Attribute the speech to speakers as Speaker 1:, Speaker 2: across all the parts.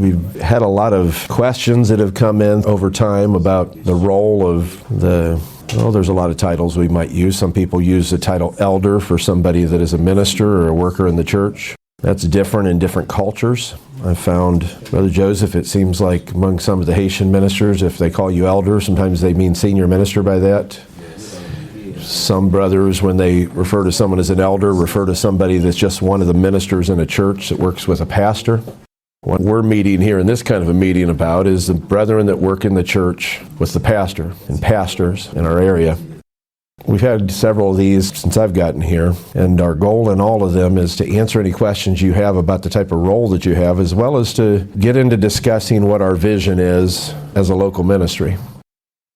Speaker 1: We've had a lot of questions that have come in over time about the role of there's a lot of titles we might use. Some people use the title elder for somebody that is a minister or a worker in the church. That's different in different cultures. I've found, Brother Joseph, it seems like among some of the Haitian ministers, if they call you elder, sometimes they mean senior minister by that. Some brothers, when they refer to someone as an elder, refer to somebody that's just one of the ministers in a church that works with a pastor. What we're meeting here in this kind of a meeting about is the brethren that work in the church with the pastor and pastors in our area. We've had several of these since I've gotten here, and our goal in all of them is to answer any questions you have about the type of role that you have, as well as to get into discussing what our vision is as a local ministry.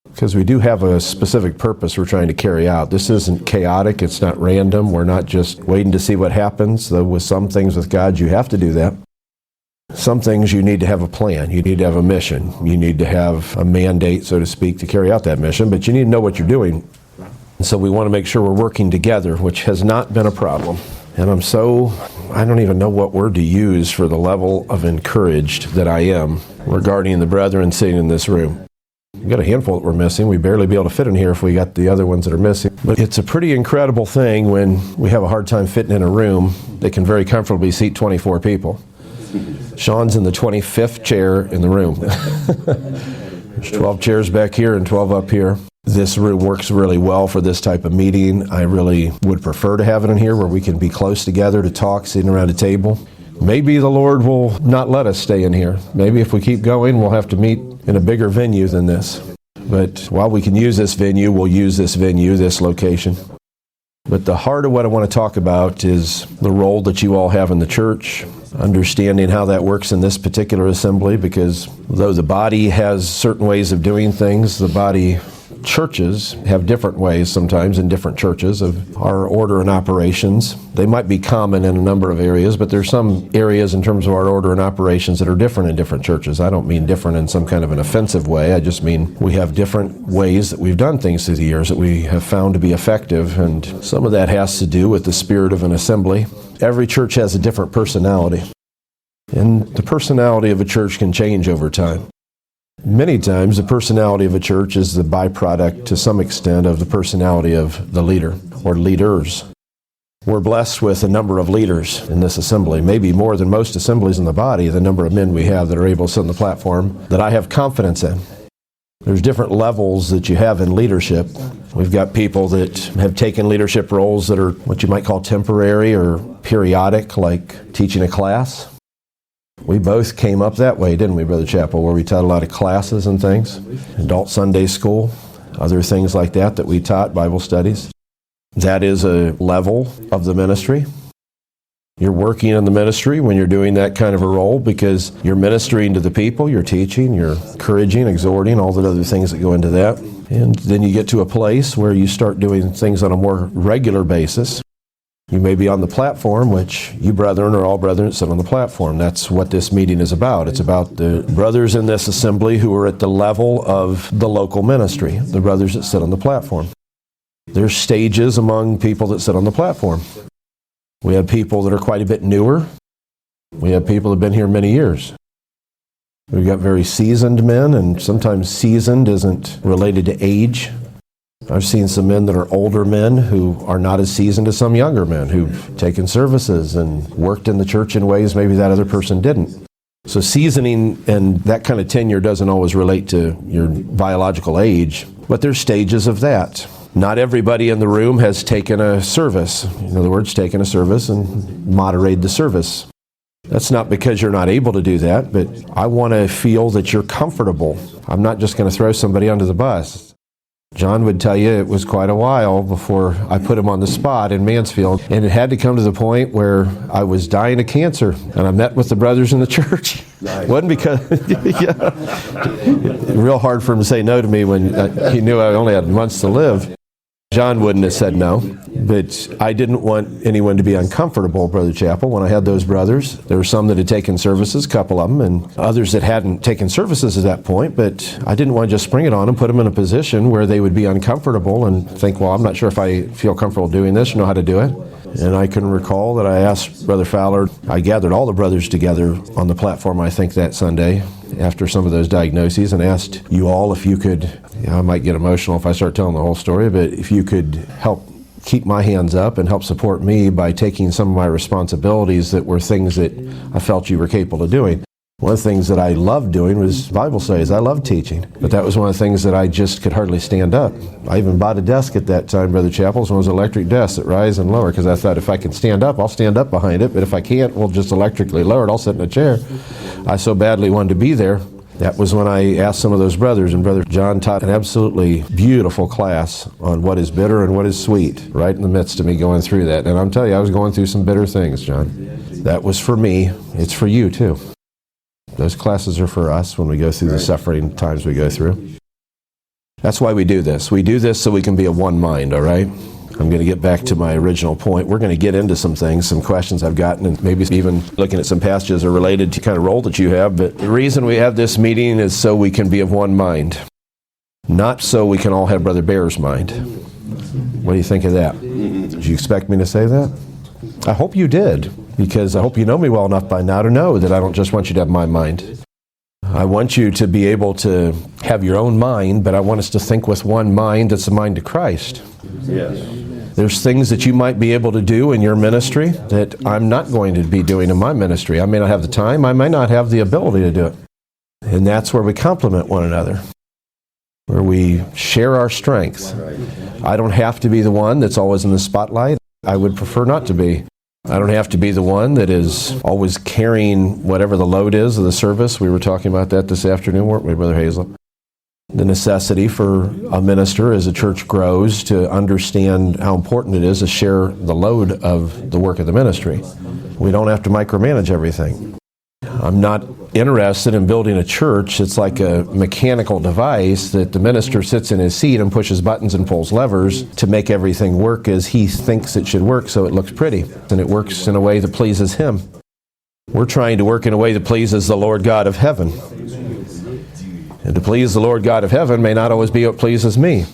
Speaker 1: Because we do have a specific purpose we're trying to carry out. This isn't chaotic, it's not random, we're not just waiting to see what happens, though with some things with God you have to do that. Some things you need to have a plan, you need to have a mission, you need to have a mandate, so to speak, to carry out that mission, but you need to know what you're doing. And so we want to make sure we're working together, which has not been a problem. And I don't even know what word to use for the level of encouraged that I am regarding the brethren sitting in this room. We've got a handful that we're missing. We'd barely be able to fit in here if we got the other ones that are missing. But it's a pretty incredible thing when we have a hard time fitting in a room that can very comfortably seat 24 people. Sean's in the 25th chair in the room. There's 12 chairs back here and 12 up here. This room works really well for this type of meeting. I really would prefer to have it in here where we can be close together to talk, sitting around a table. Maybe the Lord will not let us stay in here. Maybe if we keep going, we'll have to meet in a bigger venue than this. But while we can use this venue, we'll use this venue, this location. But the heart of what I want to talk about is the role that you all have in the church, understanding how that works in this particular assembly, because though the body has certain ways of doing things, the body churches have different ways sometimes in different churches of our order and operations. They might be common in a number of areas, but there's some areas in terms of our order and operations that are different in different churches. I don't mean different in some kind of an offensive way. I just mean we have different ways that we've done things through the years that we have found to be effective, and some of that has to do with the spirit of an assembly. Every church has a different personality, and the personality of a church can change over time. Many times, the personality of a church is the byproduct, to some extent, of the personality of the leader or leaders. We're blessed with a number of leaders in this assembly, maybe more than most assemblies in the body, the number of men we have that are able to sit on the platform that I have confidence in. There's different levels that you have in leadership. We've got people that have taken leadership roles that are what you might call temporary or periodic, like teaching a class. We both came up that way, didn't we, Brother Chappell, where we taught a lot of classes and things, adult Sunday school, other things like that we taught, Bible studies. That is a level of the ministry. You're working in the ministry when you're doing that kind of a role because you're ministering to the people, you're teaching, you're encouraging, exhorting, all the other things that go into that. And then you get to a place where you start doing things on a more regular basis. You may be on the platform, which you brethren are all brethren that sit on the platform. That's what this meeting is about. It's about the brothers in this assembly who are at the level of the local ministry, the brothers that sit on the platform. There's stages among people that sit on the platform. We have people that are quite a bit newer. We have people that have been here many years. We've got very seasoned men, and sometimes seasoned isn't related to age. I've seen some men that are older men who are not as seasoned as some younger men who've taken services and worked in the church in ways maybe that other person didn't. So seasoning and that kind of tenure doesn't always relate to your biological age, but there's stages of that. Not everybody in the room has taken a service. In other words, taken a service and moderated the service. That's not because you're not able to do that, but I want to feel that you're comfortable. I'm not just going to throw somebody under the bus. John would tell you it was quite a while before I put him on the spot in Mansfield, and it had to come to the point where I was dying of cancer, and I met with the brothers in the church. It wasn't because, real hard for him to say no to me when he knew I only had months to live. John wouldn't have said no, but I didn't want anyone to be uncomfortable, Brother Chappell, when I had those brothers. There were some that had taken services, a couple of them, and others that hadn't taken services at that point, but I didn't want to just spring it on them, put them in a position where they would be uncomfortable and think, well, I'm not sure if I feel comfortable doing this or know how to do it. And I can recall that I asked Brother Fowler, I gathered all the brothers together on the platform, I think, that Sunday after some of those diagnoses, and asked you all if you could, I might get emotional if I start telling the whole story, but if you could help keep my hands up and help support me by taking some of my responsibilities that were things that I felt you were capable of doing. One of the things that I loved doing was Bible studies. I loved teaching, but that was one of the things that I just could hardly stand up. I even bought a desk at that time, Brother Chappell's, one of those electric desks that rise and lower, because I thought if I can stand up, I'll stand up behind it, but if I can't, we'll just electrically lower it, I'll sit in a chair. I so badly wanted to be there. That was when I asked some of those brothers, and Brother John taught an absolutely beautiful class on what is bitter and what is sweet, right in the midst of me going through that. And I'm telling you, I was going through some bitter things, John. That was for me. It's for you, too. Those classes are for us when we go through the suffering times we go through. That's why we do this. We do this so we can be of one mind, all right? I'm going to get back to my original point. We're going to get into some things, some questions I've gotten, and maybe even looking at some passages that are related to the kind of role that you have. But the reason we have this meeting is so we can be of one mind, not so we can all have Brother Bear's mind. What do you think of that? Did you expect me to say that? I hope you did, because I hope you know me well enough by now to know that I don't just want you to have my mind. I want you to be able to have your own mind, but I want us to think with one mind that's the mind of Christ. Yes. There's things that you might be able to do in your ministry that I'm not going to be doing in my ministry. I may not have the time, I may not have the ability to do it. And that's where we complement one another, where we share our strength. I don't have to be the one that's always in the spotlight. I would prefer not to be. I don't have to be the one that is always carrying whatever the load is of the service. We were talking about that this afternoon, weren't we, Brother Hazel? The necessity for a minister as a church grows to understand how important it is to share the load of the work of the ministry. We don't have to micromanage everything. I'm not interested in building a church that's like a mechanical device that the minister sits in his seat and pushes buttons and pulls levers to make everything work as he thinks it should work so it looks pretty and it works in a way that pleases him. We're trying to work in a way that pleases the Lord God of heaven. And to please the Lord God of heaven may not always be what pleases me.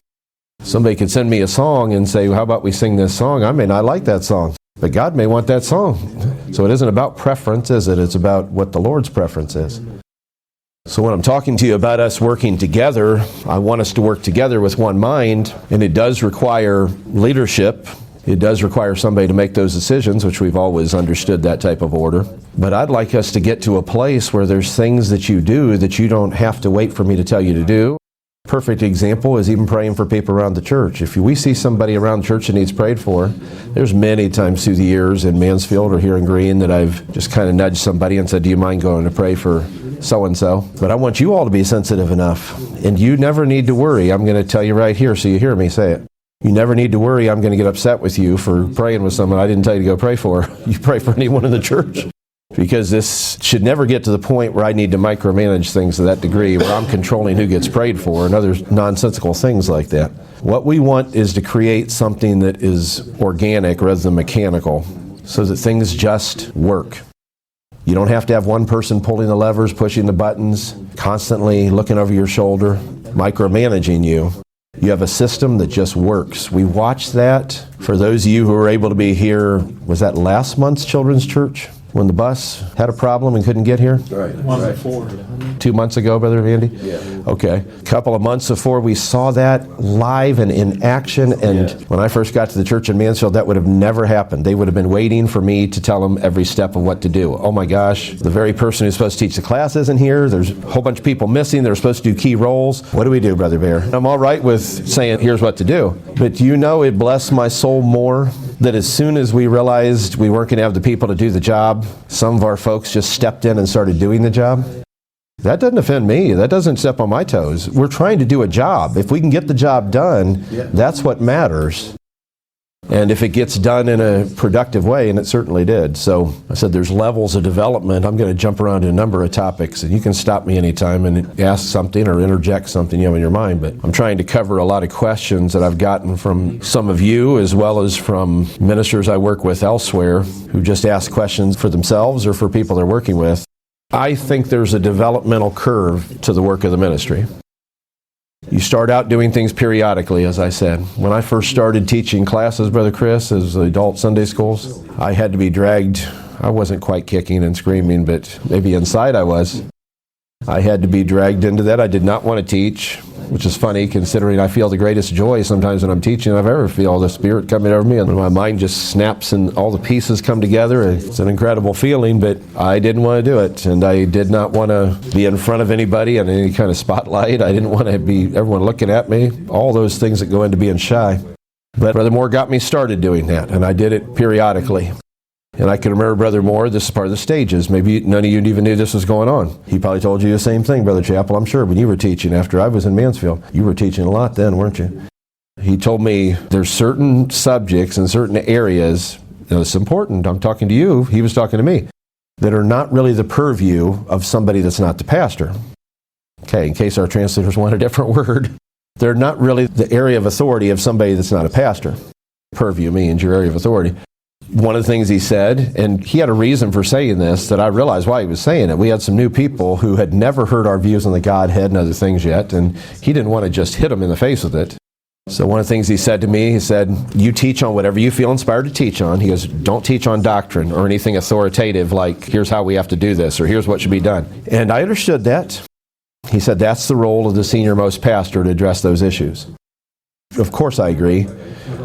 Speaker 1: Somebody could send me a song and say, how about we sing this song? I may not like that song, but God may want that song. So it isn't about preference, is it? It's about what the Lord's preference is. So when I'm talking to you about us working together, I want us to work together with one mind, and it does require leadership. It does require somebody to make those decisions, which we've always understood that type of order. But I'd like us to get to a place where there's things that you do that you don't have to wait for me to tell you to do. Perfect example is even praying for people around the church. If we see somebody around the church that needs prayed for, there's many times through the years in Mansfield or here in Green that I've just kind of nudged somebody and said, do you mind going to pray for so-and-so? But I want you all to be sensitive enough. And you never need to worry. I'm going to tell you right here so you hear me say it. You never need to worry I'm going to get upset with you for praying with someone I didn't tell you to go pray for. You pray for anyone in the church. Because this should never get to the point where I need to micromanage things to that degree, where I'm controlling who gets prayed for and other nonsensical things like that. What we want is to create something that is organic rather than mechanical, so that things just work. You don't have to have one person pulling the levers, pushing the buttons, constantly looking over your shoulder, micromanaging you. You have a system that just works. We watched that. For those of you who were able to be here, was that last month's children's church? When the bus had a problem and couldn't get here?
Speaker 2: Right.
Speaker 1: 2 months ago, Brother Andy?
Speaker 2: Yeah.
Speaker 1: Okay. A couple of months before, we saw that live and in action. And when I first got to the church in Mansfield, that would have never happened. They would have been waiting for me to tell them every step of what to do. Oh my gosh, the very person who's supposed to teach the class isn't here. There's a whole bunch of people missing. They're supposed to do key roles. What do we do, Brother Bear? I'm all right with saying, here's what to do. But do you know it blessed my soul more that as soon as we realized we weren't going to have the people to do the job, some of our folks just stepped in and started doing the job? That doesn't offend me. That doesn't step on my toes. We're trying to do a job. If we can get the job done, that's what matters. And if it gets done in a productive way, and it certainly did. So I said there's levels of development. I'm going to jump around to a number of topics, and you can stop me anytime and ask something or interject something you have in your mind. But I'm trying to cover a lot of questions that I've gotten from some of you, as well as from ministers I work with elsewhere, who just ask questions for themselves or for people they're working with. I think there's a developmental curve to the work of the ministry. You start out doing things periodically, as I said. When I first started teaching classes, Brother Chris, as adult Sunday schools, I had to be dragged. I wasn't quite kicking and screaming, but maybe inside I was. I had to be dragged into that. I did not want to teach, which is funny considering I feel the greatest joy sometimes when I'm teaching I've ever feel the Spirit coming over me and my mind just snaps and all the pieces come together. It's an incredible feeling, but I didn't want to do it, and I did not want to be in front of anybody in any kind of spotlight. I didn't want to be everyone looking at me, all those things that go into being shy. But Brother Moore got me started doing that, and I did it periodically. And I can remember Brother Moore, this is part of the stages. Maybe none of you even knew this was going on. He probably told you the same thing, Brother Chappell, I'm sure, when you were teaching after I was in Mansfield. You were teaching a lot then, weren't you? He told me there's certain subjects and certain areas, it's important, I'm talking to you, he was talking to me, that are not really the purview of somebody that's not the pastor. Okay, in case our translators want a different word, they're not really the area of authority of somebody that's not a pastor. Purview means your area of authority. One of the things he said, and he had a reason for saying this, that I realized why he was saying it. We had some new people who had never heard our views on the Godhead and other things yet, and he didn't want to just hit them in the face with it. So one of the things he said to me, he said, you teach on whatever you feel inspired to teach on. He goes, don't teach on doctrine or anything authoritative like, here's how we have to do this, or here's what should be done. And I understood that. He said, that's the role of the senior-most pastor to address those issues. Of course I agree.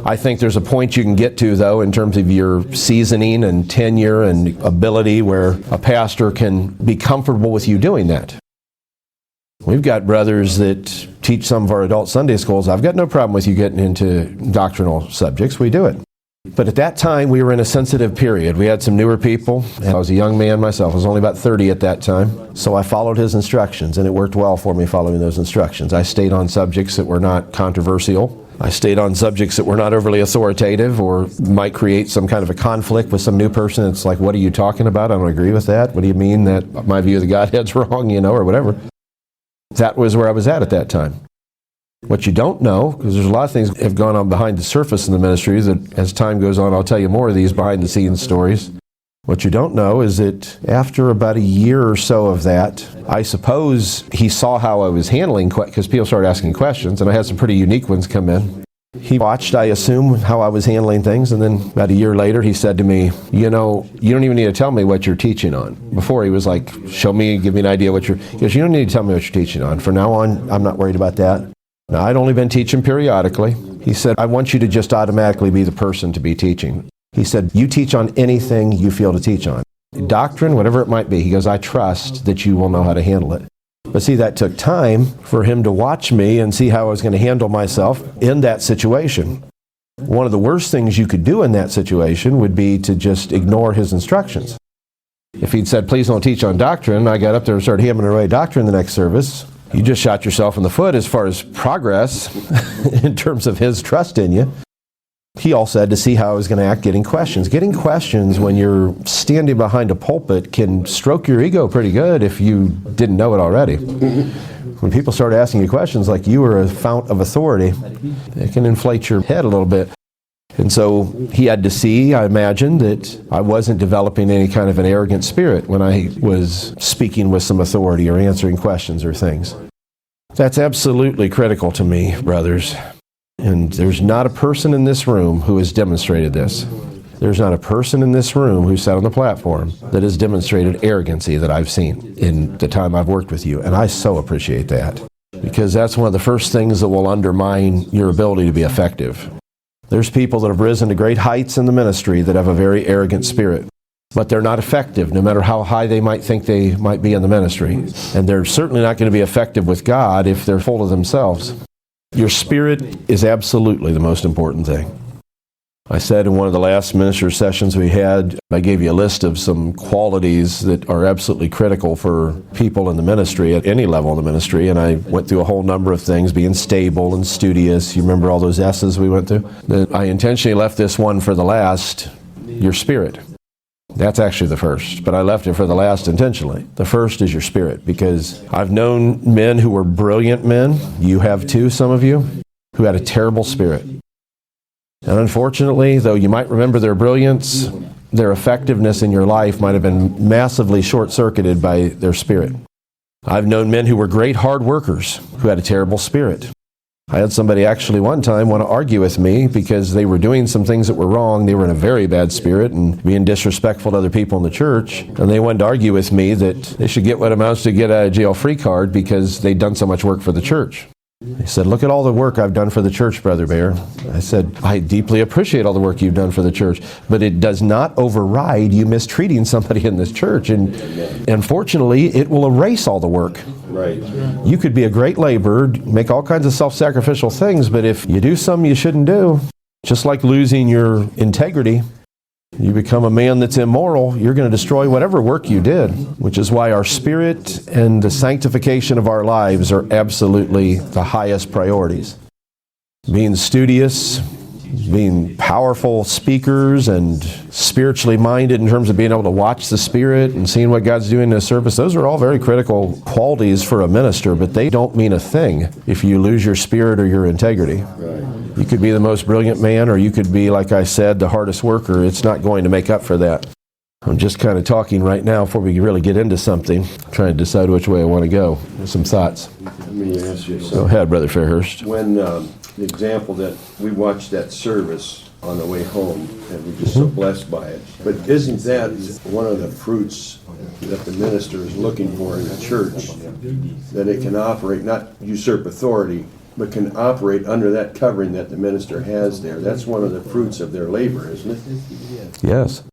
Speaker 1: I think there's a point you can get to, though, in terms of your seasoning and tenure and ability where a pastor can be comfortable with you doing that. We've got brothers that teach some of our adult Sunday schools. I've got no problem with you getting into doctrinal subjects. We do it. But at that time, we were in a sensitive period. We had some newer people. I was a young man myself. I was only about 30 at that time. So I followed his instructions, and it worked well for me following those instructions. I stayed on subjects that were not controversial. I stayed on subjects that were not overly authoritative or might create some kind of a conflict with some new person. It's like, what are you talking about? I don't agree with that. What do you mean that my view of the Godhead's wrong, or whatever. That was where I was at that time. What you don't know, because there's a lot of things that have gone on behind the surface in the ministry that as time goes on, I'll tell you more of these behind the scenes stories. What you don't know is that after about a year or so of that, I suppose he saw how I was handling, because people started asking questions, and I had some pretty unique ones come in. He watched, I assume, how I was handling things, and then about a year later, he said to me, you don't even need to tell me what you're teaching on. Before, he was like, show me, give me an idea what he goes, you don't need to tell me what you're teaching on. From now on, I'm not worried about that. Now, I'd only been teaching periodically. He said, I want you to just automatically be the person to be teaching. He said, you teach on anything you feel to teach on. Doctrine, whatever it might be. He goes, I trust that you will know how to handle it. But see, that took time for him to watch me and see how I was going to handle myself in that situation. One of the worst things you could do in that situation would be to just ignore his instructions. If he'd said, please don't teach on doctrine, I got up there and started hammering away doctrine the next service, you just shot yourself in the foot as far as progress in terms of his trust in you. He also had to see how I was going to act getting questions. Getting questions when you're standing behind a pulpit can stroke your ego pretty good if you didn't know it already. When people start asking you questions like you were a fount of authority, it can inflate your head a little bit. And so he had to see, I imagine, that I wasn't developing any kind of an arrogant spirit when I was speaking with some authority or answering questions or things. That's absolutely critical to me, brothers. And there's not a person in this room who has demonstrated this. There's not a person in this room who sat on the platform that has demonstrated arrogancy that I've seen in the time I've worked with you. And I so appreciate that, because that's one of the first things that will undermine your ability to be effective. There's people that have risen to great heights in the ministry that have a very arrogant spirit, but they're not effective no matter how high they might think they might be in the ministry. And they're certainly not going to be effective with God if they're full of themselves. Your spirit is absolutely the most important thing. I said in one of the last minister sessions we had, I gave you a list of some qualities that are absolutely critical for people in the ministry at any level in the ministry, and I went through a whole number of things, being stable and studious. You remember all those S's we went through? I intentionally left this one for the last, your spirit. That's actually the first, but I left it for the last intentionally. The first is your spirit, because I've known men who were brilliant men, you have too, some of you, who had a terrible spirit. And unfortunately, though you might remember their brilliance, their effectiveness in your life might have been massively short-circuited by their spirit. I've known men who were great hard workers who had a terrible spirit. I had somebody actually one time want to argue with me because they were doing some things that were wrong. They were in a very bad spirit and being disrespectful to other people in the church. And they wanted to argue with me that they should get what amounts to get out of jail free card because they'd done so much work for the church. He said, look at all the work I've done for the church, Brother Bear. I said, I deeply appreciate all the work you've done for the church, but it does not override you mistreating somebody in this church. And unfortunately, it will erase all the work.
Speaker 2: Right.
Speaker 1: You could be a great laborer, make all kinds of self-sacrificial things, but if you do something you shouldn't do, just like losing your integrity, you become a man that's immoral, you're going to destroy whatever work you did, which is why our spirit and the sanctification of our lives are absolutely the highest priorities. Being studious, being powerful speakers and spiritually minded in terms of being able to watch the Spirit and seeing what God's doing in His service, those are all very critical qualities for a minister, but they don't mean a thing if you lose your spirit or your integrity.
Speaker 2: Right.
Speaker 1: You could be the most brilliant man, or you could be, like I said, the hardest worker. It's not going to make up for that. I'm just kind of talking right now before we really get into something, trying to decide which way I want to go. Some thoughts.
Speaker 2: Let me ask you something.
Speaker 1: Go ahead, Brother Fairhurst.
Speaker 2: When the example that we watched that service on the way home, and we're just so blessed by it, but isn't that one of the fruits that the minister is looking for in a church, that it can operate, not usurp authority, but can operate under that covering that the minister has there? That's one of the fruits of their labor, isn't it?
Speaker 1: Yes.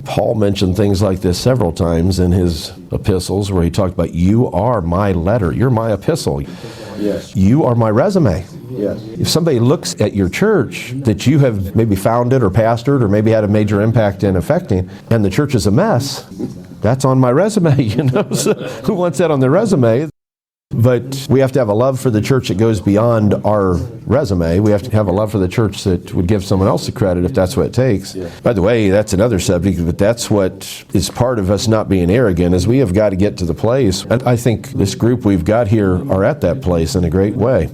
Speaker 1: Paul mentioned things like this several times in his epistles where he talked about, you are my letter, you're my epistle.
Speaker 2: Yes.
Speaker 1: You are my resume.
Speaker 2: Yes.
Speaker 1: If somebody looks at your church that you have maybe founded or pastored or maybe had a major impact in affecting, and the church is a mess, that's on my resume, you know. So who wants that on their resume? But we have to have a love for the church that goes beyond our resume. We have to have a love for the church that would give someone else the credit if that's what it takes. Yeah. By the way, that's another subject, but that's what is part of us not being arrogant, is we have got to get to the place, and I think this group we've got here are at that place in a great way,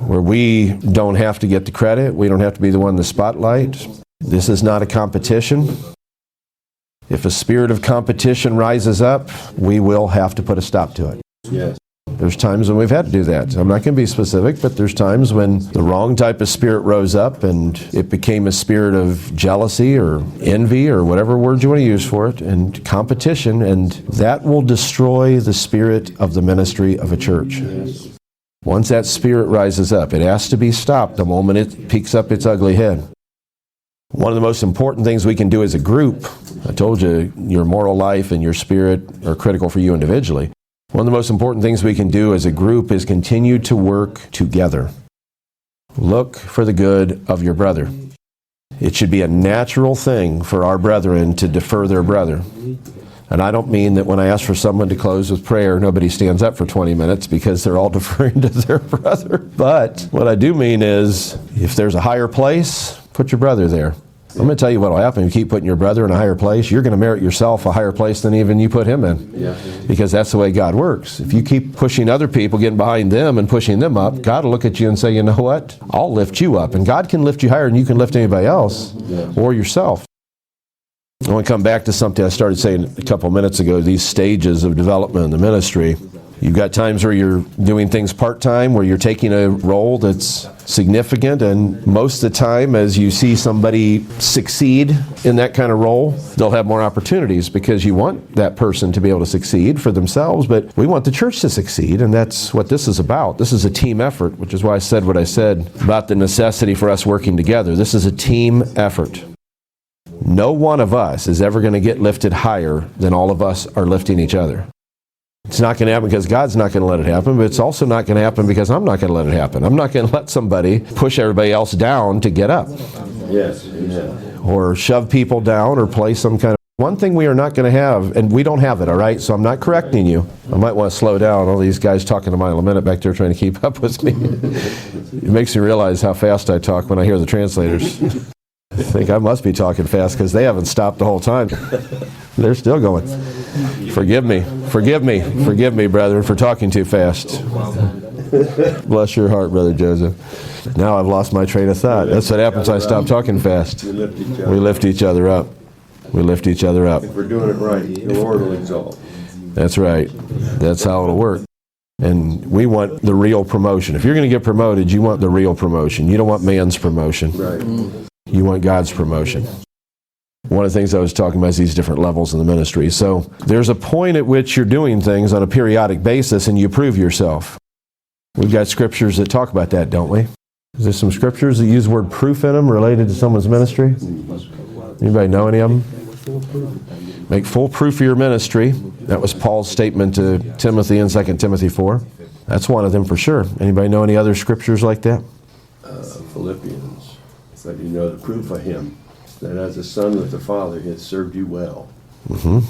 Speaker 1: where we don't have to get the credit, we don't have to be the one in the spotlight. This is not a competition. If a spirit of competition rises up, we will have to put a stop to it.
Speaker 2: Yes.
Speaker 1: There's times when we've had to do that. I'm not going to be specific, but there's times when the wrong type of spirit rose up and it became a spirit of jealousy or envy or whatever word you want to use for it, and competition, and that will destroy the spirit of the ministry of a church.
Speaker 2: Yes.
Speaker 1: Once that spirit rises up, it has to be stopped the moment it peeks up its ugly head. One of the most important things we can do as a group, I told you, your moral life and your spirit are critical for you individually. One of the most important things we can do as a group is continue to work together. Look for the good of your brother. It should be a natural thing for our brethren to defer their brother. And I don't mean that when I ask for someone to close with prayer, nobody stands up for 20 minutes because they're all deferring to their brother. But what I do mean is, if there's a higher place, put your brother there. I'm going to tell you what will happen if you keep putting your brother in a higher place. You're going to merit yourself a higher place than even you put him in.
Speaker 2: Yeah.
Speaker 1: Because that's the way God works. If you keep pushing other people, getting behind them and pushing them up, God will look at you and say, you know what? I'll lift you up. And God can lift you higher than you can lift anybody else or yourself. I want to come back to something I started saying a couple minutes ago, these stages of development in the ministry. You've got times where you're doing things part-time, where you're taking a role that's significant, and most of the time as you see somebody succeed in that kind of role, they'll have more opportunities because you want that person to be able to succeed for themselves, but we want the church to succeed, and that's what this is about. This is a team effort, which is why I said what I said about the necessity for us working together. This is a team effort. No one of us is ever going to get lifted higher than all of us are lifting each other. It's not going to happen because God's not going to let it happen, but it's also not going to happen because I'm not going to let it happen. I'm not going to let somebody push everybody else down to get up.
Speaker 2: Yes. Yeah.
Speaker 1: Or shove people down or play some kind of... One thing we are not going to have, and we don't have it, all right? So I'm not correcting you. I might want to slow down. All these guys talking a mile a minute back there trying to keep up with me. It makes me realize how fast I talk when I hear the translators. I think I must be talking fast because they haven't stopped the whole time. They're still going. Forgive me, brethren, for talking too fast. Bless your heart, Brother Joseph. Now I've lost my train of thought. That's what happens when I stop talking fast. We lift each other up. We lift each other up.
Speaker 2: If we're doing it right, the Lord will exalt.
Speaker 1: That's right. That's how it'll work. And we want the real promotion. If you're going to get promoted, you want the real promotion. You don't want man's promotion.
Speaker 2: Right.
Speaker 1: You want God's promotion. One of the things I was talking about is these different levels in the ministry. So there's a point at which you're doing things on a periodic basis and you prove yourself. We've got scriptures that talk about that, don't we? Is there some scriptures that use the word proof in them related to someone's ministry? Anybody know any of them? Make full proof of your ministry. That was Paul's statement to Timothy in 2 Timothy 4. That's one of them for sure. Anybody know any other scriptures like that?
Speaker 2: Philippians, that you know the proof of him, that as a son with the Father, he has served you well.
Speaker 1: And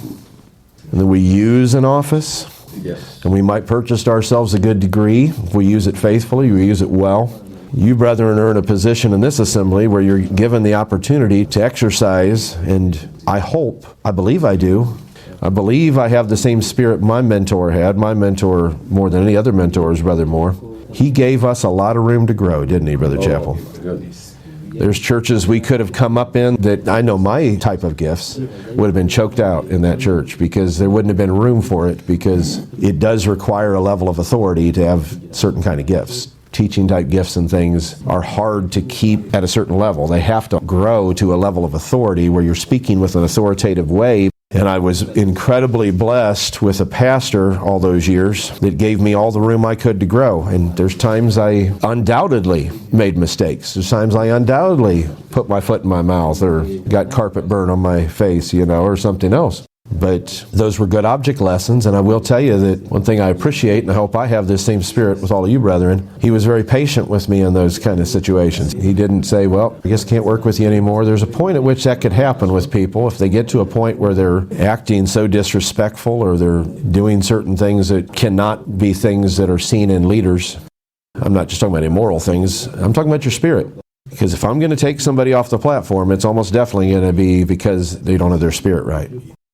Speaker 1: then we use an office.
Speaker 2: Yes.
Speaker 1: And we might purchase ourselves a good degree. If we use it faithfully, we use it well. You, brethren, are in a position in this assembly where you're given the opportunity to exercise, and I believe I do. I believe I have the same spirit my mentor had. My mentor, more than any other mentor, is Brother Moore. He gave us a lot of room to grow, didn't he, Brother Chappell?
Speaker 2: Goodness.
Speaker 1: There's churches we could have come up in that I know my type of gifts would have been choked out in that church because there wouldn't have been room for it, because it does require a level of authority to have certain kind of gifts. Teaching type gifts and things are hard to keep at a certain level. They have to grow to a level of authority where you're speaking with an authoritative way. And I was incredibly blessed with a pastor all those years that gave me all the room I could to grow. And there's times I undoubtedly made mistakes. There's times I undoubtedly put my foot in my mouth or got carpet burn on my face, or something else. But those were good object lessons, and I will tell you that one thing I appreciate, and I hope I have this same spirit with all of you brethren, he was very patient with me in those kind of situations. He didn't say, well, I guess I can't work with you anymore. There's a point at which that could happen with people. If they get to a point where they're acting so disrespectful or they're doing certain things that cannot be things that are seen in leaders. I'm not just talking about immoral things. I'm talking about your spirit. Because if I'm going to take somebody off the platform, it's almost definitely going to be because they don't have their spirit right.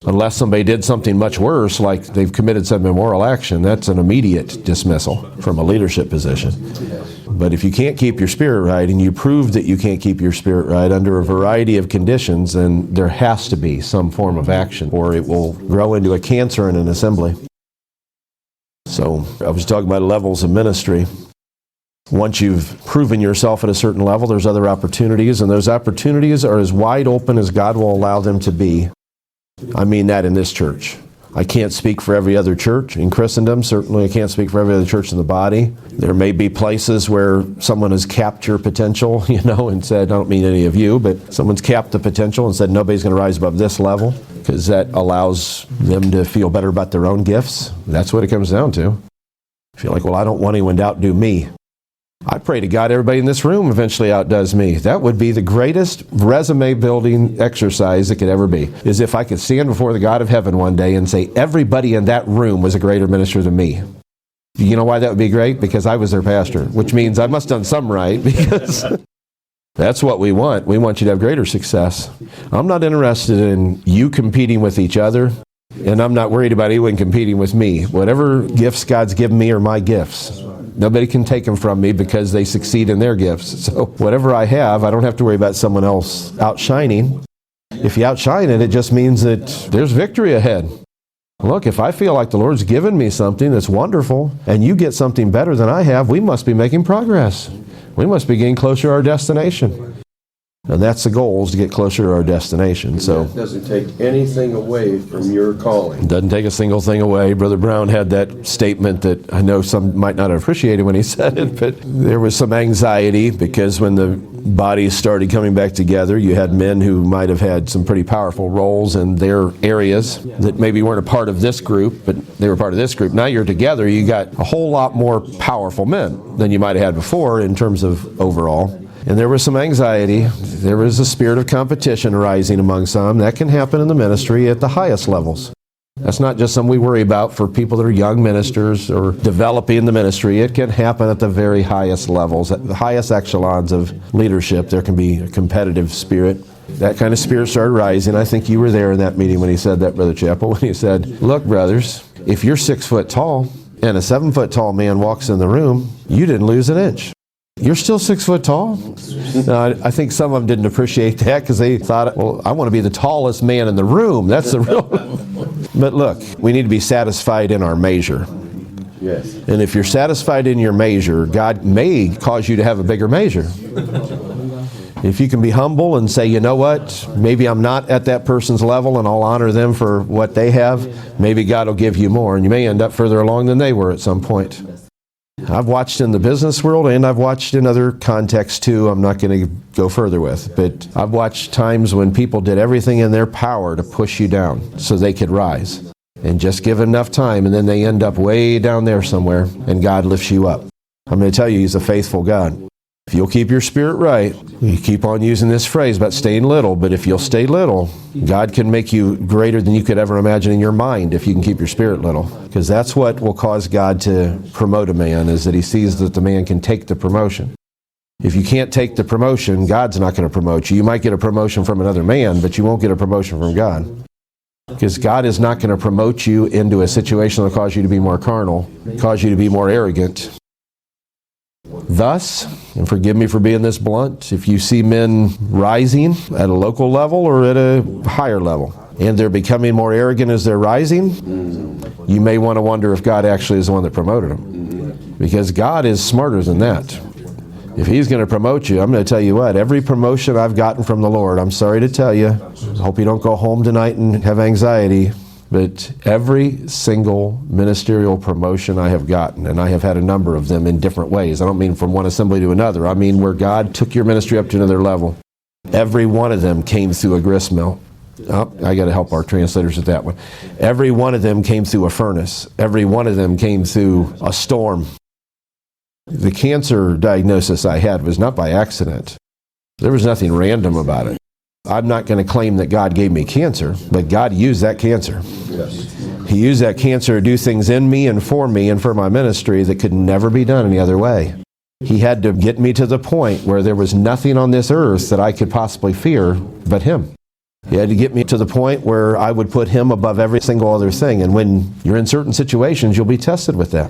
Speaker 1: Unless somebody did something much worse, like they've committed some immoral action, that's an immediate dismissal from a leadership position. But if you can't keep your spirit right, and you prove that you can't keep your spirit right under a variety of conditions, then there has to be some form of action, or it will grow into a cancer in an assembly. So I was talking about levels of ministry. Once you've proven yourself at a certain level, there's other opportunities, and those opportunities are as wide open as God will allow them to be. I mean that in this church. I can't speak for every other church in Christendom. Certainly I can't speak for every other church in the body. There may be places where someone has capped your potential, and said, I don't mean any of you, but someone's capped the potential and said nobody's going to rise above this level, because that allows them to feel better about their own gifts. That's what it comes down to. Feel like, well, I don't want anyone to outdo me. I pray to God everybody in this room eventually outdoes me. That would be the greatest resume building exercise that could ever be, is if I could stand before the God of heaven one day and say everybody in that room was a greater minister than me. You know why that would be great? Because I was their pastor, which means I must have done something right, because that's what we want. We want you to have greater success. I'm not interested in you competing with each other, and I'm not worried about anyone competing with me. Whatever gifts God's given me are my gifts. Nobody can take them from me because they succeed in their gifts. So whatever I have, I don't have to worry about someone else outshining. If you outshine it, it just means that there's victory ahead. Look, if I feel like the Lord's given me something that's wonderful, and you get something better than I have, we must be making progress. We must be getting closer to our destination. And that's the goal, is to get closer to our destination. So
Speaker 2: it doesn't take anything away from your calling.
Speaker 1: It doesn't take a single thing away. Brother Brown had that statement that I know some might not have appreciated when he said it, but there was some anxiety because when the bodies started coming back together, you had men who might have had some pretty powerful roles in their areas that maybe weren't a part of this group, but they were part of this group. Now you're together, you got a whole lot more powerful men than you might have had before in terms of overall. And there was some anxiety. There was a spirit of competition arising among some. That can happen in the ministry at the highest levels. That's not just something we worry about for people that are young ministers or developing the ministry. It can happen at the very highest levels, at the highest echelons of leadership. There can be a competitive spirit. That kind of spirit started rising. I think you were there in that meeting when he said that, Brother Chappell, when he said, look, brothers, if you're 6 foot tall and a 7 foot tall man walks in the room, you didn't lose an inch. You're still 6 foot tall? No, I think some of them didn't appreciate that because they thought, well, I want to be the tallest man in the room. That's the real... But look, we need to be satisfied in our measure.
Speaker 2: Yes.
Speaker 1: And if you're satisfied in your measure, God may cause you to have a bigger measure. If you can be humble and say, you know what, maybe I'm not at that person's level and I'll honor them for what they have, maybe God will give you more. And you may end up further along than they were at some point. I've watched in the business world and I've watched in other contexts too. I'm not going to go further with. But I've watched times when people did everything in their power to push you down so they could rise. And just give enough time and then they end up way down there somewhere and God lifts you up. I'm going to tell you, He's a faithful God. If you'll keep your spirit right, you keep on using this phrase about staying little, but if you'll stay little, God can make you greater than you could ever imagine in your mind if you can keep your spirit little. Because that's what will cause God to promote a man, is that He sees that the man can take the promotion. If you can't take the promotion, God's not going to promote you. You might get a promotion from another man, but you won't get a promotion from God. Because God is not going to promote you into a situation that will cause you to be more carnal, cause you to be more arrogant. Thus, and forgive me for being this blunt, if you see men rising at a local level or at a higher level, and they're becoming more arrogant as they're rising, you may want to wonder if God actually is the one that promoted them. Because God is smarter than that. If He's going to promote you, I'm going to tell you what, every promotion I've gotten from the Lord, I'm sorry to tell you, I hope you don't go home tonight and have anxiety, but every single ministerial promotion I have gotten, and I have had a number of them in different ways. I don't mean from one assembly to another. I mean where God took your ministry up to another level. Every one of them came through a grist mill. Oh, I got to help our translators with that one. Every one of them came through a furnace. Every one of them came through a storm. The cancer diagnosis I had was not by accident. There was nothing random about it. I'm not going to claim that God gave me cancer, but God used that cancer.
Speaker 2: Yes.
Speaker 1: He used that cancer to do things in me and for my ministry that could never be done any other way. He had to get me to the point where there was nothing on this earth that I could possibly fear but Him. He had to get me to the point where I would put Him above every single other thing. And when you're in certain situations, you'll be tested with that.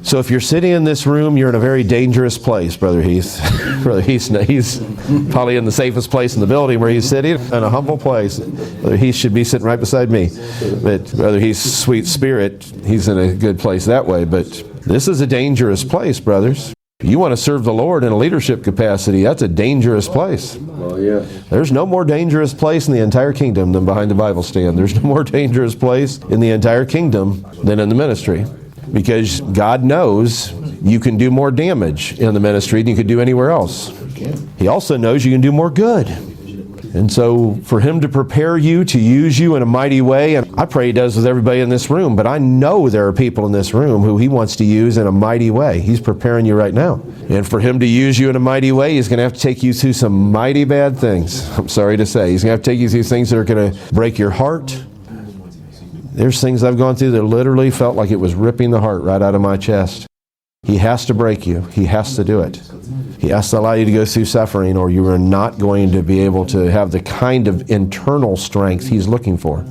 Speaker 1: So if you're sitting in this room, you're in a very dangerous place, Brother Heath. Brother Heath, he's probably in the safest place in the building where he's sitting, in a humble place. Brother Heath should be sitting right beside me. But Brother Heath's sweet spirit, he's in a good place that way. But this is a dangerous place, brothers. You want to serve the Lord in a leadership capacity, that's a dangerous place.
Speaker 2: Oh, yeah.
Speaker 1: There's no more dangerous place in the entire kingdom than behind the Bible stand. There's no more dangerous place in the entire kingdom than in the ministry. Because God knows you can do more damage in the ministry than you could do anywhere else. He also knows you can do more good. And so for Him to prepare you, to use you in a mighty way, and I pray He does with everybody in this room, but I know there are people in this room who He wants to use in a mighty way. He's preparing you right now. And for Him to use you in a mighty way, He's going to have to take you through some mighty bad things. I'm sorry to say. He's going to have to take you through things that are going to break your heart. There's things I've gone through that literally felt like it was ripping the heart right out of my chest. He has to break you. He has to do it. He has to allow you to go through suffering, or you are not going to be able to have the kind of internal strength He's looking for.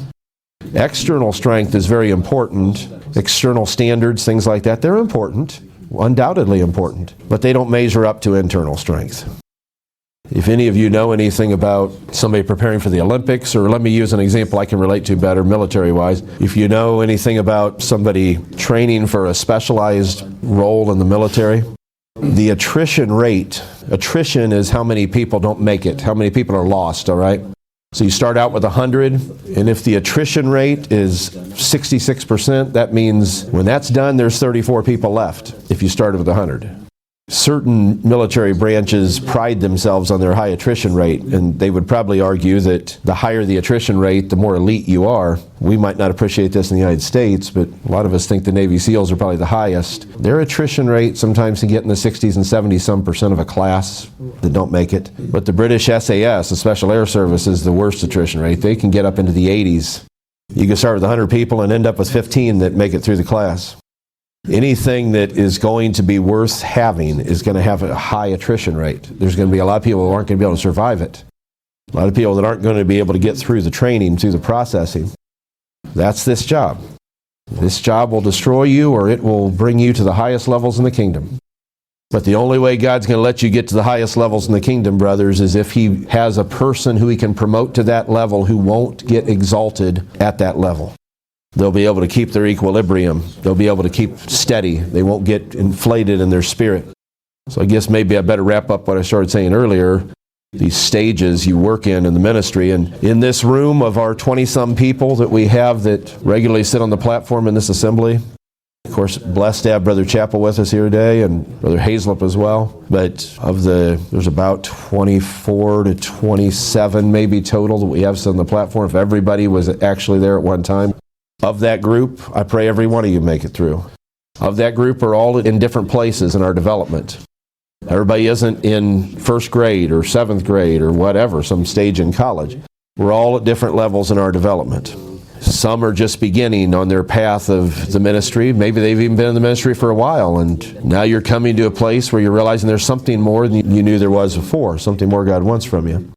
Speaker 1: External strength is very important. External standards, things like that, they're important, undoubtedly important, but they don't measure up to internal strength. If any of you know anything about somebody preparing for the Olympics, or let me use an example I can relate to better military-wise. If you know anything about somebody training for a specialized role in the military, the attrition rate, attrition is how many people don't make it, how many people are lost, all right? So you start out with 100, and if the attrition rate is 66%, that means when that's done, there's 34 people left if you started with 100. Certain military branches pride themselves on their high attrition rate, and they would probably argue that the higher the attrition rate, the more elite you are. We might not appreciate this in the United States, but a lot of us think the Navy SEALs are probably the highest. Their attrition rate sometimes can get in the 60s and 70-some% of a class that don't make it. But the British SAS, the Special Air Service, is the worst attrition rate. They can get up into the 80s. You can start with 100 people and end up with 15 that make it through the class. Anything that is going to be worth having is going to have a high attrition rate. There's going to be a lot of people who aren't going to be able to survive it. A lot of people that aren't going to be able to get through the training, through the processing. That's this job. This job will destroy you, or it will bring you to the highest levels in the kingdom. But the only way God's going to let you get to the highest levels in the kingdom, brothers, is if He has a person who He can promote to that level who won't get exalted at that level. They'll be able to keep their equilibrium. They'll be able to keep steady. They won't get inflated in their spirit. So I guess maybe I better wrap up what I started saying earlier. These stages you work in the ministry. And in this room of our 20-some people that we have that regularly sit on the platform in this assembly, of course, blessed to have Brother Chappell with us here today and Brother Hazlip as well. But there's about 24 to 27 maybe total that we have on the platform, if everybody was actually there at one time. Of that group, I pray every one of you make it through. Of that group are all in different places in our development. Everybody isn't in first grade or seventh grade or whatever, some stage in college. We're all at different levels in our development. Some are just beginning on their path of the ministry. Maybe they've even been in the ministry for a while, and now you're coming to a place where you're realizing there's something more than you knew there was before, something more God wants from you.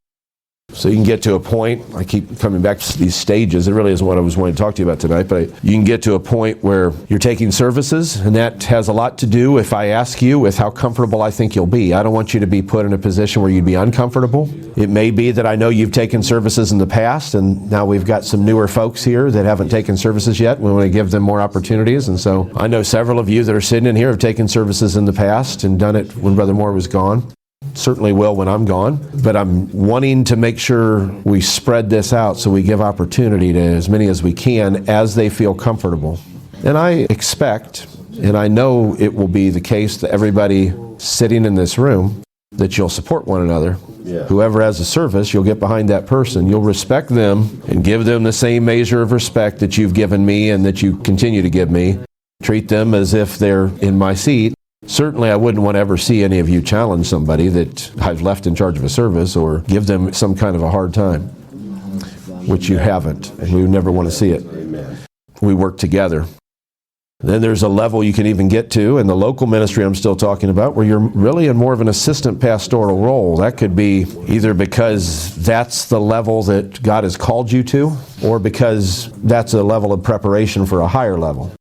Speaker 1: So you can get to a point, I keep coming back to these stages, it really isn't what I was wanting to talk to you about tonight, but you can get to a point where you're taking services, and that has a lot to do, if I ask you, with how comfortable I think you'll be. I don't want you to be put in a position where you'd be uncomfortable. It may be that I know you've taken services in the past, and now we've got some newer folks here that haven't taken services yet. We want to give them more opportunities, and so I know several of you that are sitting in here have taken services in the past and done it when Brother Moore was gone. Certainly will when I'm gone, but I'm wanting to make sure we spread this out so we give opportunity to as many as we can as they feel comfortable. And I expect, and I know it will be the case that everybody sitting in this room, that you'll support one another. Yeah. Whoever has a service, you'll get behind that person. You'll respect them and give them the same measure of respect that you've given me and that you continue to give me. Treat them as if they're in my seat. Certainly I wouldn't want to ever see any of you challenge somebody that I've left in charge of a service or give them some kind of a hard time, which you haven't, and we would never want to see it. Amen. We work together. Then there's a level you can even get to in the local ministry I'm still talking about where you're really in more of an assistant pastoral role. That could be either because that's the level that God has called you to or because that's a level of preparation for a higher level.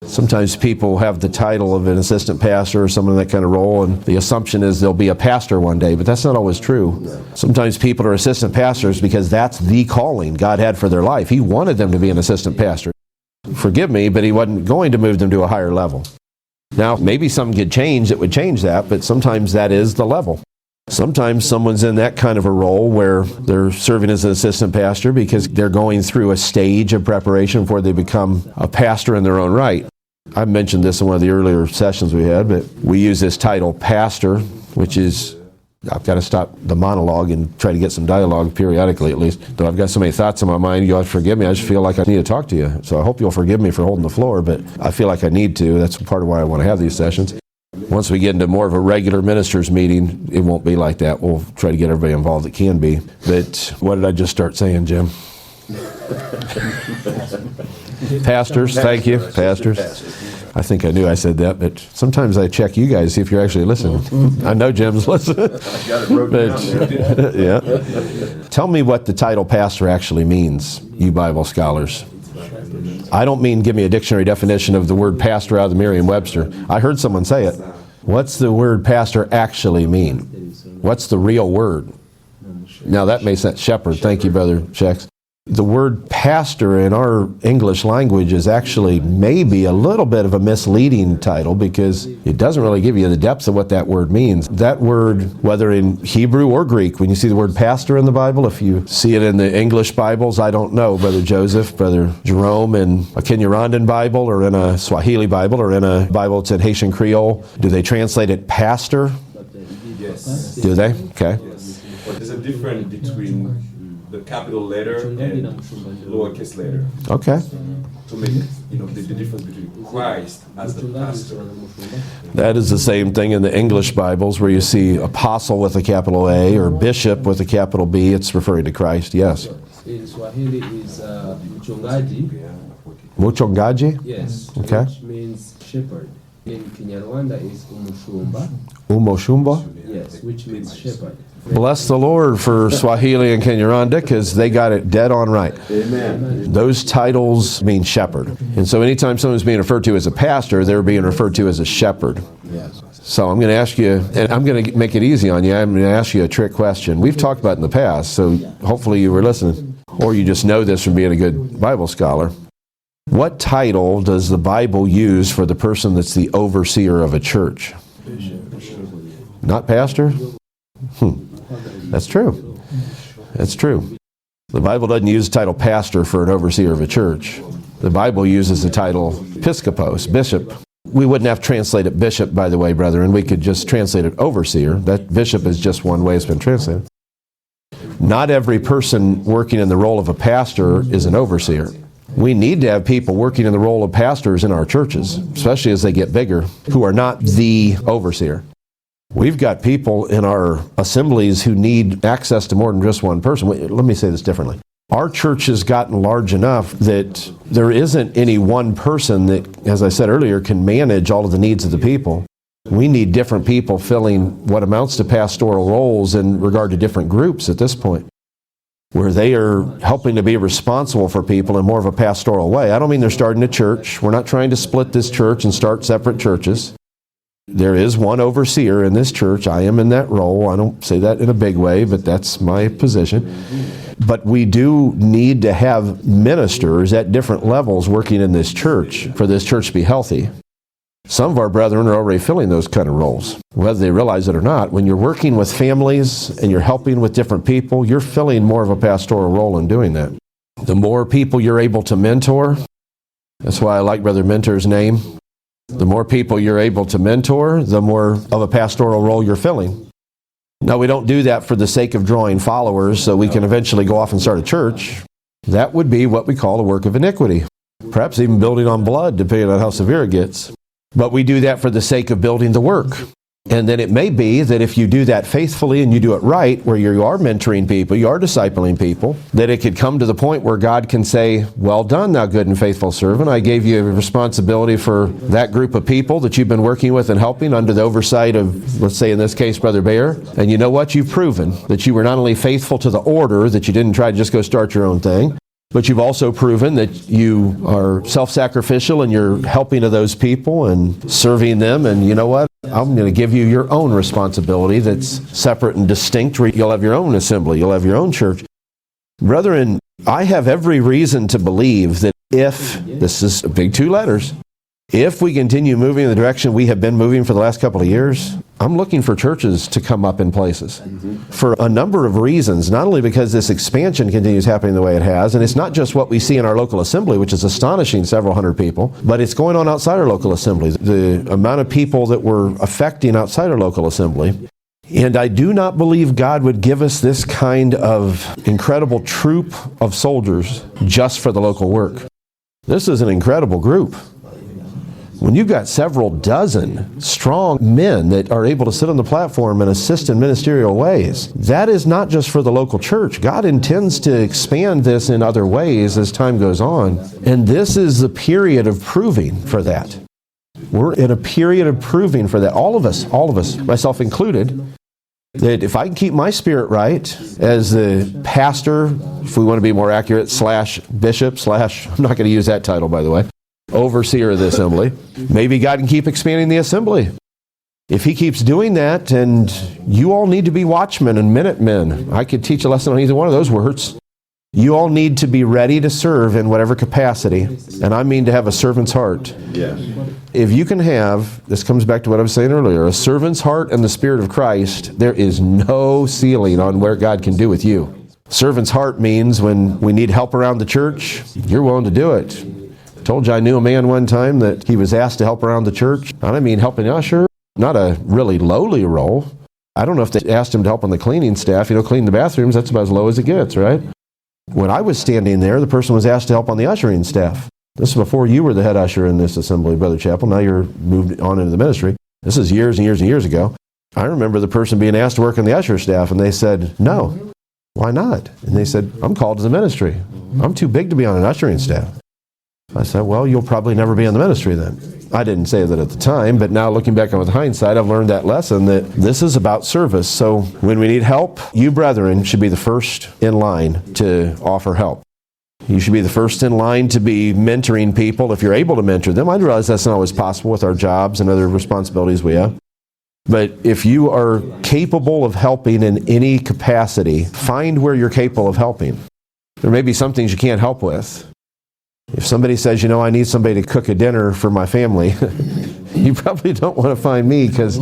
Speaker 1: Sometimes people have the title of an assistant pastor or someone in that kind of role, and the assumption is they'll be a pastor one day, but that's not always true. Sometimes people are assistant pastors because that's the calling God had for their life. He wanted them to be an assistant pastor. Forgive me, but He wasn't going to move them to a higher level. Now, maybe something could change that would change that, but sometimes that is the level. Sometimes someone's in that kind of a role where they're serving as an assistant pastor because they're going through a stage of preparation before they become a pastor in their own right. I mentioned this in one of the earlier sessions we had, but we use this title, pastor, which is, I've got to stop the monologue and try to get some dialogue periodically at least. Though I've got so many thoughts in my mind, you'll have to forgive me. I just feel like I need to talk to you. So I hope you'll forgive me for holding the floor, but I feel like I need to. That's part of why I want to have these sessions. Once we get into more of a regular ministers meeting, it won't be like that. We'll try to get everybody involved that can be. But what did I just start saying, Jim? Pastors, thank you. Pastors. I think I knew I said that, but sometimes I check you guys, see if you're actually listening. I know Jim's listening.
Speaker 2: I got it broken down.
Speaker 1: Yeah. Tell me what the title pastor actually means, you Bible scholars. I don't mean give me a dictionary definition of the word pastor out of the Merriam-Webster. I heard someone say it. What's the word pastor actually mean? What's the real word? Now that may sound shepherd. Thank you, Brother Shex. The word pastor in our English language is actually maybe a little bit of a misleading title because it doesn't really give you the depth of what that word means. That word, whether in Hebrew or Greek, when you see the word pastor in the Bible, if you see it in the English Bibles, I don't know, Brother Joseph, Brother Jerome, in a Kenyarandan Bible or in a Swahili Bible or in a Bible that's in Haitian Creole, do they translate it pastor?
Speaker 3: Yes.
Speaker 1: Do they? Okay.
Speaker 3: Yes. But there's a difference between the capital letter and the lowercase letter.
Speaker 1: Okay.
Speaker 3: To make the difference between Christ as the pastor.
Speaker 1: That is the same thing in the English Bibles where you see apostle with a capital A or bishop with a capital B. It's referring to Christ, yes.
Speaker 4: In Swahili is mchungaji.
Speaker 1: Muchungaji?
Speaker 4: Yes.
Speaker 1: Okay.
Speaker 4: Which means shepherd. In Kinyarwanda is umushumba.
Speaker 1: Umoshumba?
Speaker 4: Yes, which means shepherd.
Speaker 1: Bless the Lord for Swahili and Kenyaranda because they got it dead on right.
Speaker 2: Amen.
Speaker 1: Those titles mean shepherd. And so anytime someone's being referred to as a pastor, they're being referred to as a shepherd.
Speaker 2: Yes.
Speaker 1: So I'm going to ask you, and I'm going to make it easy on you, I'm going to ask you a trick question. We've talked about it in the past, so hopefully you were listening. Or you just know this from being a good Bible scholar. What title does the Bible use for the person that's the overseer of a church? Not pastor? That's true. That's true. The Bible doesn't use the title pastor for an overseer of a church. The Bible uses the title episkopos, bishop. We wouldn't have to translate it bishop, by the way, brethren. We could just translate it overseer. That bishop is just one way it's been translated. Not every person working in the role of a pastor is an overseer. We need to have people working in the role of pastors in our churches, especially as they get bigger, who are not the overseer. We've got people in our assemblies who need access to more than just one person. Let me say this differently. Our church has gotten large enough that there isn't any one person that, as I said earlier, can manage all of the needs of the people. We need different people filling what amounts to pastoral roles in regard to different groups at this point, where they are helping to be responsible for people in more of a pastoral way. I don't mean they're starting a church. We're not trying to split this church and start separate churches. There is one overseer in this church. I am in that role. I don't say that in a big way, but that's my position. But we do need to have ministers at different levels working in this church for this church to be healthy. Some of our brethren are already filling those kind of roles, whether they realize it or not. When you're working with families and you're helping with different people, you're filling more of a pastoral role in doing that. The more people you're able to mentor, that's why I like Brother Mentor's name. The more people you're able to mentor, the more of a pastoral role you're filling. Now, we don't do that for the sake of drawing followers so we can eventually go off and start a church. That would be what we call a work of iniquity, perhaps even building on blood, depending on how severe it gets. But we do that for the sake of building the work. And then it may be that if you do that faithfully and you do it right, where you are mentoring people, you are discipling people, that it could come to the point where God can say, well done, thou good and faithful servant. I gave you a responsibility for that group of people that you've been working with and helping under the oversight of, let's say in this case, Brother Bear. And you know what? You've proven that you were not only faithful to the order, that you didn't try to just go start your own thing, but you've also proven that you are self-sacrificial and you're helping to those people and serving them. And you know what? I'm going to give you your own responsibility that's separate and distinct. You'll have your own assembly. You'll have your own church. Brethren, I have every reason to believe that if, this is big two letters, if we continue moving in the direction we have been moving for the last couple of years, I'm looking for churches to come up in places for a number of reasons, not only because this expansion continues happening the way it has, and it's not just what we see in our local assembly, which is astonishing, several hundred people, but it's going on outside our local assembly. The amount of people that we're affecting outside our local assembly. And I do not believe God would give us this kind of incredible troop of soldiers just for the local work. This is an incredible group. When you've got several dozen strong men that are able to sit on the platform and assist in ministerial ways, that is not just for the local church. God intends to expand this in other ways as time goes on. And this is the period of proving for that. We're in a period of proving for that. All of us, myself included, that if I can keep my spirit right as the pastor, if we want to be more accurate, / bishop / I'm not going to use that title, by the way, overseer of the assembly, maybe God can keep expanding the assembly. If he keeps doing that, and you all need to be watchmen and minutemen. I could teach a lesson on either one of those words. You all need to be ready to serve in whatever capacity, and I mean to have a servant's heart.
Speaker 2: Yes.
Speaker 1: If you can have, this comes back to what I was saying earlier, a servant's heart and the Spirit of Christ, there is no ceiling on where God can do with you. Servant's heart means when we need help around the church, you're willing to do it. I told you I knew a man one time that he was asked to help around the church. I mean helping usher, not a really lowly role. I don't know if they asked him to help on the cleaning staff. Clean the bathrooms, that's about as low as it gets, right? When I was standing there, the person was asked to help on the ushering staff. This is before you were the head usher in this assembly, Brother Chappell. Now you're moved on into the ministry. This is years and years and years ago. I remember the person being asked to work on the usher staff, and they said, no. Why not? And they said, I'm called to the ministry. I'm too big to be on an ushering staff. I said, well, you'll probably never be in the ministry then. I didn't say that at the time, but now looking back on with hindsight, I've learned that lesson that this is about service. So when we need help, you brethren should be the first in line to offer help. You should be the first in line to be mentoring people if you're able to mentor them. I realize that's not always possible with our jobs and other responsibilities we have. But if you are capable of helping in any capacity, find where you're capable of helping. There may be some things you can't help with. If somebody says, I need somebody to cook a dinner for my family, you probably don't want to find me, because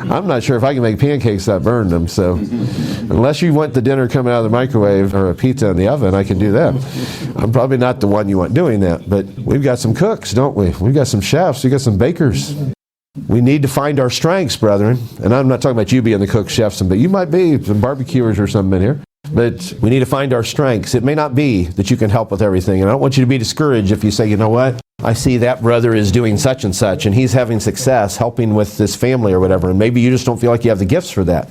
Speaker 1: I'm not sure if I can make pancakes that burn them. So unless you want the dinner coming out of the microwave or a pizza in the oven, I can do that. I'm probably not the one you want doing that. But we've got some cooks, don't we? We've got some chefs. We've got some bakers. We need to find our strengths, brethren. And I'm not talking about you being the cook, chefs, but you might be some barbecuers or something in here. But we need to find our strengths. It may not be that you can help with everything. And I don't want you to be discouraged if you say, you know what? I see that brother is doing such and such, and he's having success helping with this family or whatever. And maybe you just don't feel like you have the gifts for that.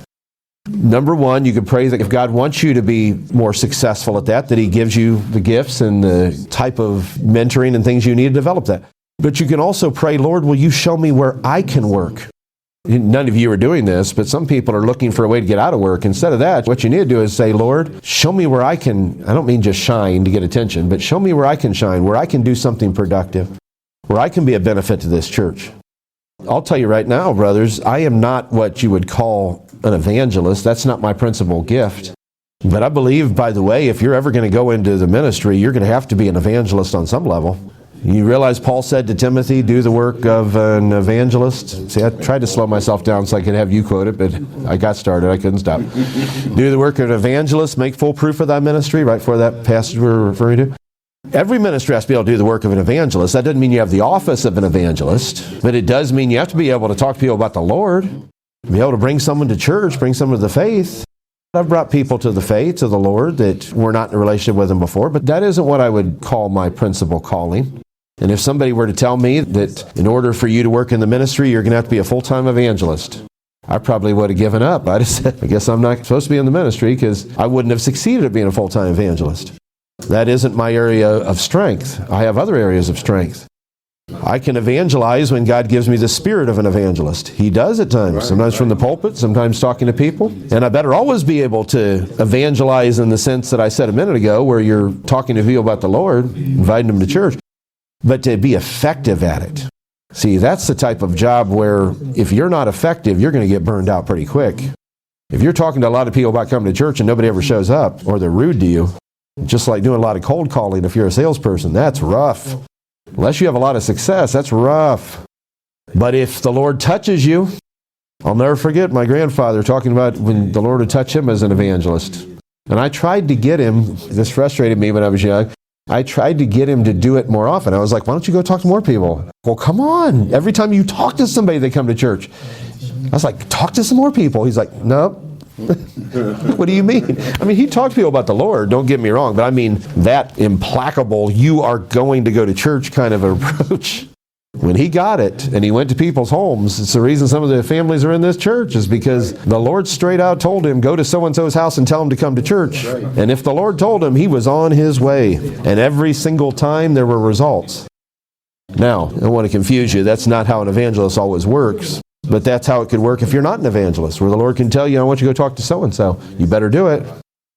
Speaker 1: Number one, you could pray that if God wants you to be more successful at that He gives you the gifts and the type of mentoring and things you need to develop that. But you can also pray, Lord, will you show me where I can work? None of you are doing this, but some people are looking for a way to get out of work. Instead of that, what you need to do is say, Lord, show me where I can, I don't mean just shine to get attention, but show me where I can shine, where I can do something productive, where I can be a benefit to this church. I'll tell you right now, brothers, I am not what you would call an evangelist. That's not my principal gift. But I believe, by the way, if you're ever going to go into the ministry, you're going to have to be an evangelist on some level. You realize Paul said to Timothy, do the work of an evangelist. See, I tried to slow myself down so I could have you quote it, but I got started. I couldn't stop. Do the work of an evangelist, make full proof of thy ministry, right for that passage we're referring to. Every ministry has to be able to do the work of an evangelist. That doesn't mean you have the office of an evangelist, but it does mean you have to be able to talk to people about the Lord, be able to bring someone to church, bring someone to the faith. I've brought people to the faith, to the Lord, that were not in a relationship with Him before, but that isn't what I would call my principal calling. And if somebody were to tell me that in order for you to work in the ministry, you're going to have to be a full-time evangelist, I probably would have given up. I'd have said, I guess I'm not supposed to be in the ministry, because I wouldn't have succeeded at being a full-time evangelist. That isn't my area of strength. I have other areas of strength. I can evangelize when God gives me the spirit of an evangelist. He does at times, sometimes from the pulpit, sometimes talking to people. And I better always be able to evangelize in the sense that I said a minute ago, where you're talking to people about the Lord, inviting them to church. But to be effective at it. See, that's the type of job where if you're not effective, you're going to get burned out pretty quick. If you're talking to a lot of people about coming to church and nobody ever shows up, or they're rude to you, just like doing a lot of cold calling if you're a salesperson, that's rough. Unless you have a lot of success, that's rough. But if the Lord touches you, I'll never forget my grandfather talking about when the Lord would touch him as an evangelist. And I tried to get him, this frustrated me when I was young, I tried to get him to do it more often. I was like, why don't you go talk to more people? Well, come on. Every time you talk to somebody, they come to church. I was like, talk to some more people. He's like, nope. What do you mean? I mean, he talked to people about the Lord, don't get me wrong, but I mean that implacable, you are going to go to church kind of approach. When he got it and he went to people's homes, it's the reason some of the families are in this church is because the Lord straight out told him, go to so-and-so's house and tell him to come to church. Right. And if the Lord told him, he was on his way. And every single time there were results. Now, I don't want to confuse you. That's not how an evangelist always works. But that's how it could work if you're not an evangelist, where the Lord can tell you, I want you to go talk to so-and-so. You better do it.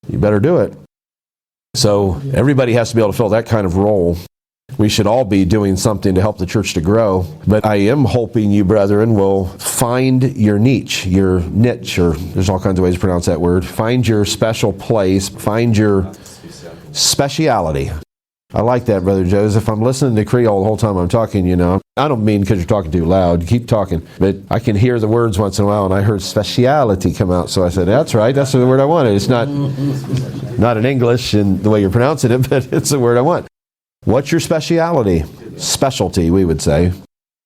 Speaker 1: You better do it. So everybody has to be able to fill that kind of role. We should all be doing something to help the church to grow. But I am hoping you, brethren, will find your niche, or there's all kinds of ways to pronounce that word. Find your special place. Find your speciality. I like that, Brother Joseph. I'm listening to Creole the whole time I'm talking, I don't mean because you're talking too loud. Keep talking. But I can hear the words once in a while, and I heard speciality come out. So I said, that's right. That's the word I wanted. It's not in English in the way you're pronouncing it, but it's the word I want. What's your speciality? Specialty, we would say.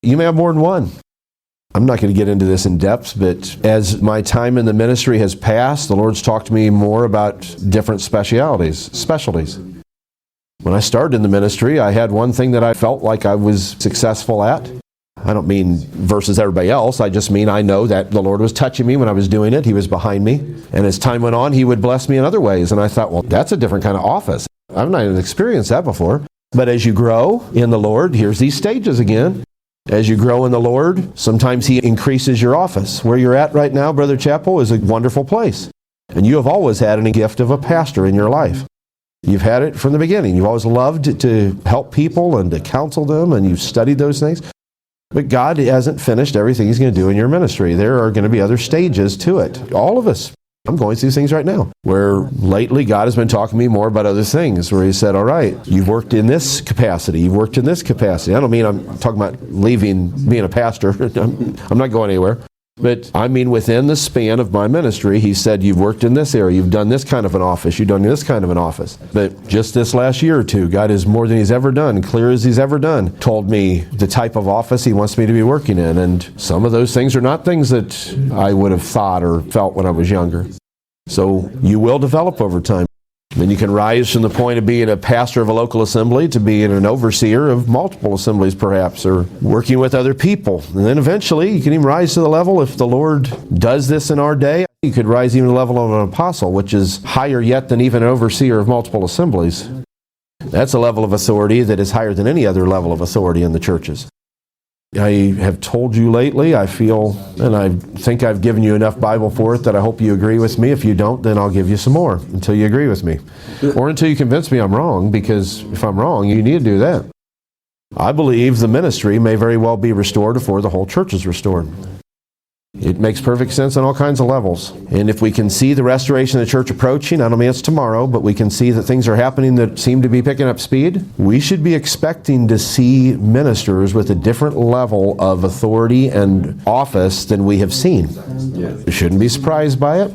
Speaker 1: You may have more than one. I'm not going to get into this in depth, but as my time in the ministry has passed, the Lord's talked to me more about different specialties. When I started in the ministry, I had one thing that I felt like I was successful at. I don't mean versus everybody else. I just mean I know that the Lord was touching me when I was doing it. He was behind me. And as time went on, He would bless me in other ways. And I thought, well, that's a different kind of office. I've not even experienced that before. But as you grow in the Lord, here's these stages again. As you grow in the Lord, sometimes He increases your office. Where you're at right now, Brother Chappell, is a wonderful place. And you have always had a gift of a pastor in your life. You've had it from the beginning. You've always loved to help people and to counsel them, and you've studied those things. But God hasn't finished everything He's going to do in your ministry. There are going to be other stages to it. All of us. I'm going through things right now where lately God has been talking to me more about other things, where he said, all right, you've worked in this capacity, you've worked in this capacity. I don't mean I'm talking about leaving being a pastor. I'm not going anywhere. But I mean within the span of my ministry, he said, you've worked in this area, you've done this kind of an office, you've done this kind of an office. But just this last year or two, God is more than he's ever done, clear as he's ever done, told me the type of office he wants me to be working in. And some of those things are not things that I would have thought or felt when I was younger. So you will develop over time. Then you can rise from the point of being a pastor of a local assembly to being an overseer of multiple assemblies perhaps, or working with other people. And then eventually you can even rise to the level, if the Lord does this in our day, you could rise even to the level of an apostle, which is higher yet than even an overseer of multiple assemblies. That's a level of authority that is higher than any other level of authority in the churches. I have told you lately, I feel, and I think I've given you enough Bible for it that I hope you agree with me. If you don't, then I'll give you some more until you agree with me. Or until you convince me I'm wrong, because if I'm wrong, you need to do that. I believe the ministry may very well be restored before the whole church is restored. It makes perfect sense on all kinds of levels. And if we can see the restoration of the church approaching, I don't mean it's tomorrow, but we can see that things are happening that seem to be picking up speed, we should be expecting to see ministers with a different level of authority and office than we have seen. We shouldn't be surprised by it.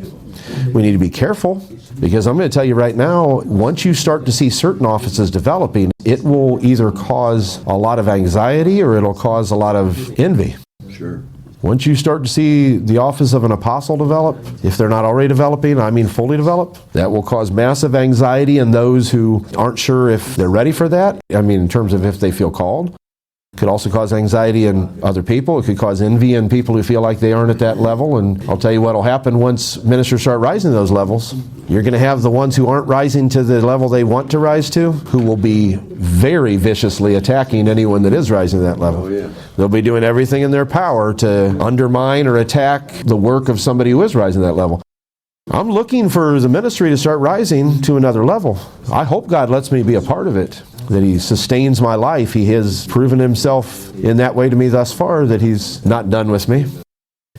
Speaker 1: We need to be careful, because I'm going to tell you right now, once you start to see certain offices developing, it will either cause a lot of anxiety or it'll cause a lot of envy.
Speaker 2: Sure.
Speaker 1: Once you start to see the office of an apostle develop, if they're not already developing, I mean fully develop, that will cause massive anxiety in those who aren't sure if they're ready for that. I mean, in terms of if they feel called. It could also cause anxiety in other people. It could cause envy in people who feel like they aren't at that level. And I'll tell you what will happen once ministers start rising to those levels. You're going to have the ones who aren't rising to the level they want to rise to, who will be very viciously attacking anyone that is rising to that level.
Speaker 2: Oh, yeah.
Speaker 1: They'll be doing everything in their power to undermine or attack the work of somebody who is rising to that level. I'm looking for the ministry to start rising to another level. I hope God lets me be a part of it, that he sustains my life. He has proven himself in that way to me thus far, that he's not done with me.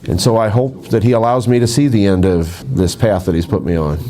Speaker 1: And so I hope that he allows me to see the end of this path that he's put me on.